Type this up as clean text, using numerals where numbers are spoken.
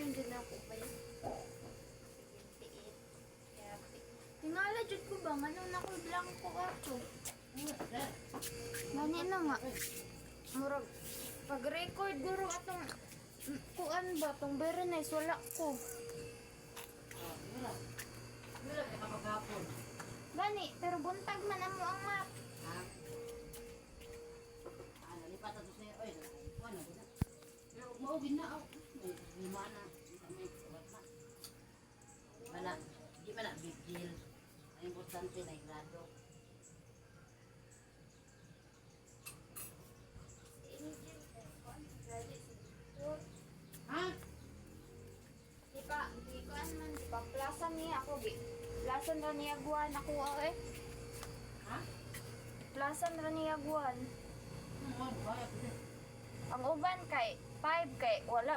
man dyan ako ba yun? 78. Kaya, tingala dyan ko ba? Ganun ako blanco ato. Gani na nga. Murag, pag-record guro atong kuan ba? Itong Berenice, wala ko. Wala ka kapagapon. Gani, pero buntag man amo ang map. Ha? Nalipat ato sa iyo. Oy, ano ba na? Pero maugin na ako. May lima na. May ulat na. Wala. Di ba na big deal. Ang importante na grado. Ha? Di pa, di ko man, di pa, plasan niya ako, plasan na niya guwan ako, eh. Ha? Plasan na niya guwan. Ano ba? Ang uban kay, 5 kay, wala